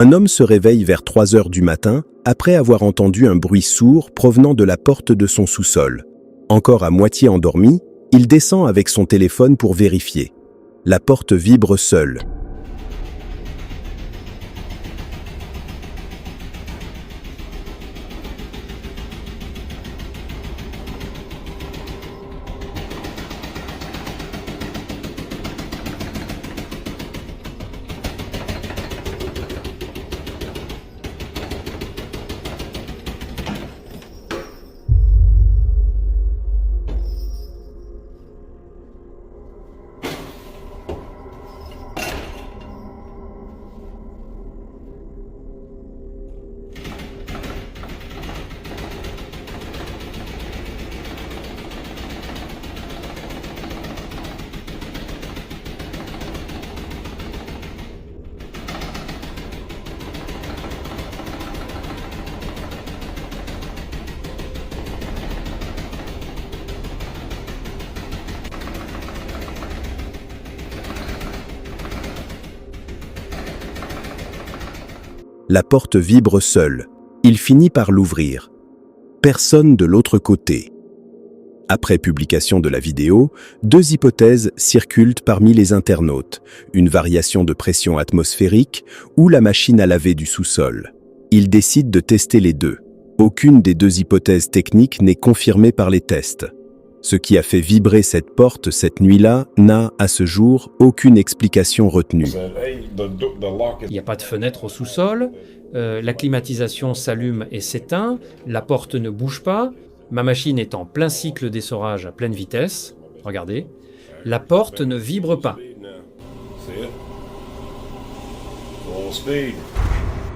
Un homme se réveille vers 3 heures du matin après avoir entendu un bruit sourd provenant de la porte de son sous-sol. Encore à moitié endormi, il descend avec son téléphone pour vérifier. La porte vibre seule. La porte vibre seule. Il finit par l'ouvrir. Personne de l'autre côté. Après publication de la vidéo, 2 hypothèses circulent parmi les internautes. Une variation de pression atmosphérique ou la machine à laver du sous-sol. Ils décident de tester les deux. Aucune des 2 hypothèses techniques n'est confirmée par les tests. Ce qui a fait vibrer cette porte cette nuit-là n'a, à ce jour, aucune explication retenue. Il n'y a pas de fenêtre au sous-sol, la climatisation s'allume et s'éteint, la porte ne bouge pas, ma machine est en plein cycle d'essorage à pleine vitesse, regardez, la porte ne vibre pas.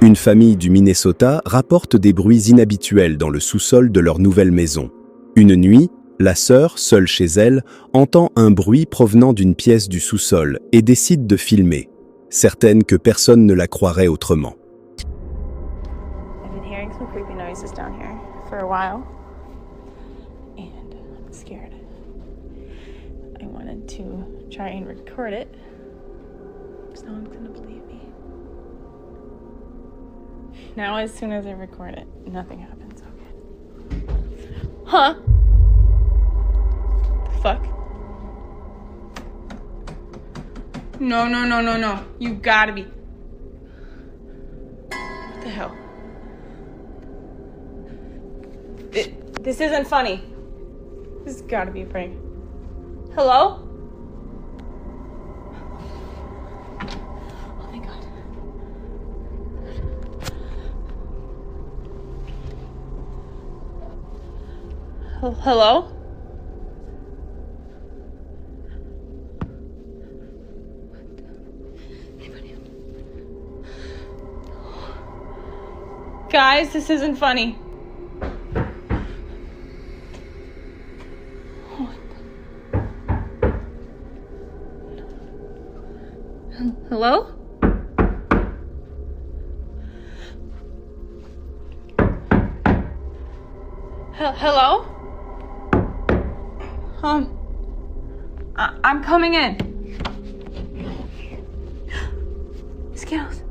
Une famille du Minnesota rapporte des bruits inhabituels dans le sous-sol de leur nouvelle maison. Une nuit, la sœur, seule chez elle, entend un bruit provenant d'une pièce du sous-sol et décide de filmer, certaine que personne ne la croirait autrement. I've been hearing some creepy noises down here for a while, and I'm scared. I wanted to try and record it, because no one's gonna believe me. Now, as soon as I record it, nothing happens. Okay. Huh? Fuck. No. You gotta be. What the hell? This isn't funny. This has gotta be a prank. Hello? Oh my god. Hello? Guys, this isn't funny. Hello? Hello? I'm coming in. Skittles.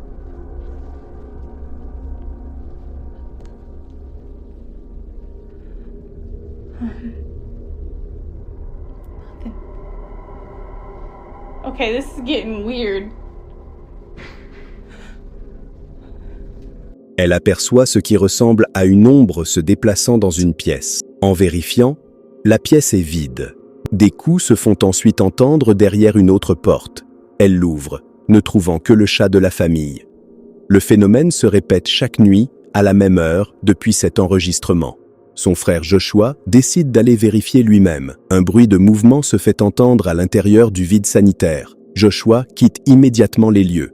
Okay, this is getting weird. Elle aperçoit ce qui ressemble à une ombre se déplaçant dans une pièce. En vérifiant, la pièce est vide. Des coups se font ensuite entendre derrière une autre porte. Elle l'ouvre, ne trouvant que le chat de la famille. Le phénomène se répète chaque nuit, à la même heure, depuis cet enregistrement. Son frère Joshua décide d'aller vérifier lui-même. Un bruit de mouvement se fait entendre à l'intérieur du vide sanitaire. Joshua quitte immédiatement les lieux.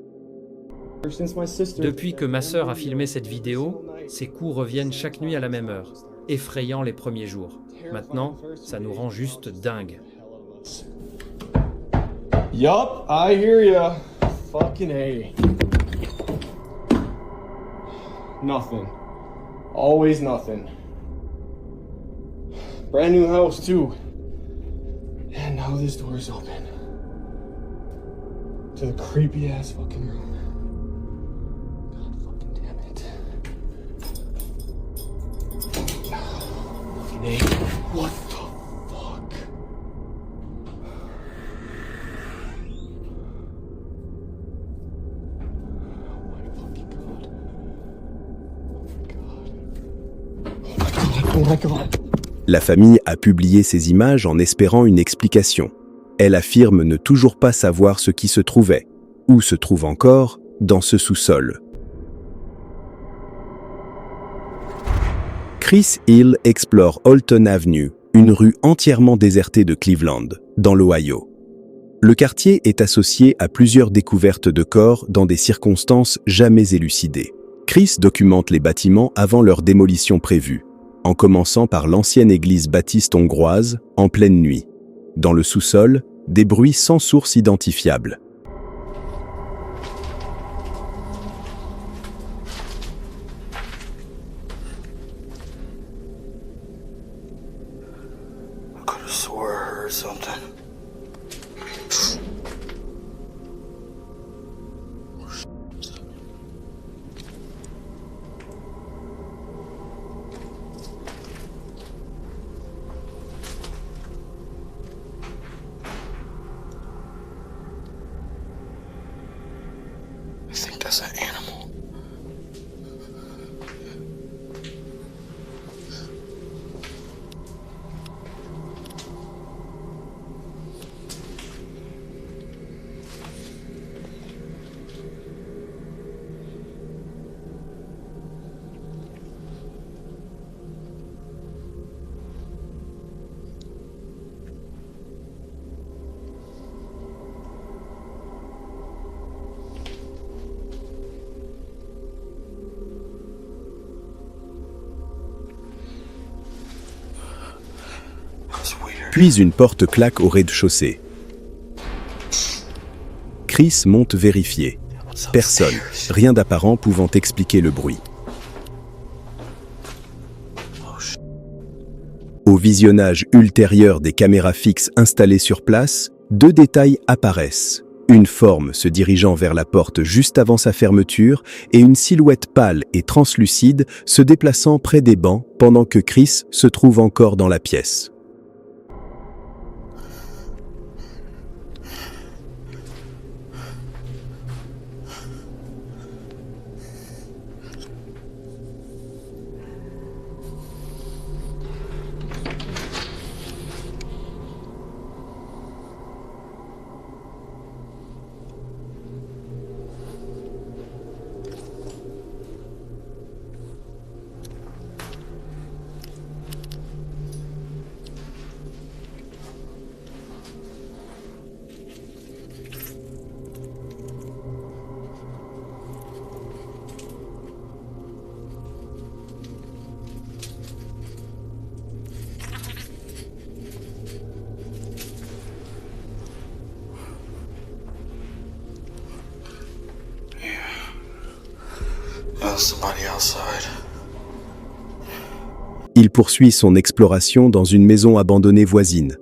Depuis que ma sœur a filmé cette vidéo, ces coups reviennent chaque nuit à la même heure, effrayant les premiers jours. Maintenant, ça nous rend juste dingues. Yup, I hear ya. Fucking A. Nothing. Always nothing. Brand new house too. And now this door is open. To the creepy ass fucking room. God Nate, what the fuck? Oh my fucking god. Oh my god. La famille a publié ces images en espérant une explication. Elle affirme ne toujours pas savoir ce qui se trouvait, ou se trouve encore, dans ce sous-sol. Chris Hill explore Holton Avenue, une rue entièrement désertée de Cleveland, dans l'Ohio. Le quartier est associé à plusieurs découvertes de corps dans des circonstances jamais élucidées. Chris documente les bâtiments avant leur démolition prévue, en commençant par l'ancienne église baptiste hongroise, en pleine nuit. Dans le sous-sol, des bruits sans source identifiable. I think that's an animal. Puis une porte claque au rez-de-chaussée. Chris monte vérifier. Personne, rien d'apparent pouvant expliquer le bruit. Au visionnage ultérieur des caméras fixes installées sur place, deux détails apparaissent. Une forme se dirigeant vers la porte juste avant sa fermeture et une silhouette pâle et translucide se déplaçant près des bancs pendant que Chris se trouve encore dans la pièce. Il poursuit son exploration dans une maison abandonnée voisine.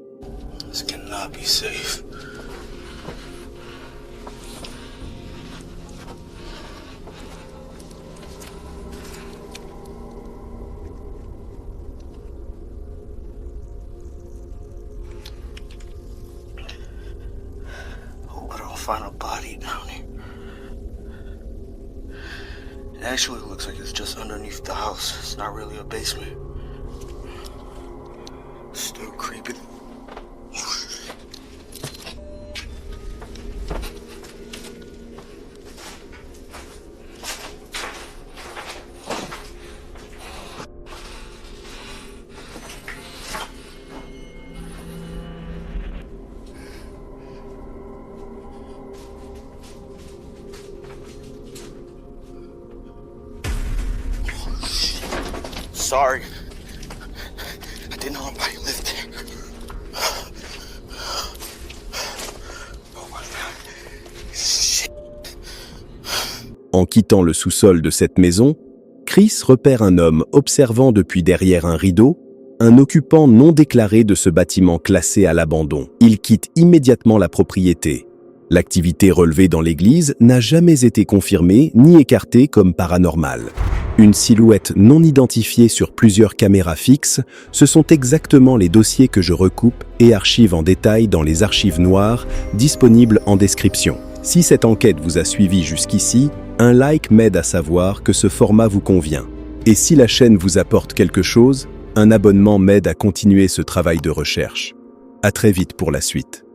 This cannot be safe. Hope I don't find a body down here. It actually looks like it's just underneath the house. It's not really a basement. Still creepy. Sorry. I didn't know nobody lived there. Oh my God. Shit. En quittant le sous-sol de cette maison, Chris repère un homme observant depuis derrière un rideau, un occupant non déclaré de ce bâtiment classé à l'abandon. Il quitte immédiatement la propriété. L'activité relevée dans l'église n'a jamais été confirmée ni écartée comme paranormale. une silhouette non identifiée sur plusieurs caméras fixes, ce sont exactement les dossiers que je recoupe et archive en détail dans les archives noires, disponibles en description. Si cette enquête vous a suivi jusqu'ici, un like m'aide à savoir que ce format vous convient. Et si la chaîne vous apporte quelque chose, un abonnement m'aide à continuer ce travail de recherche. À très vite pour la suite.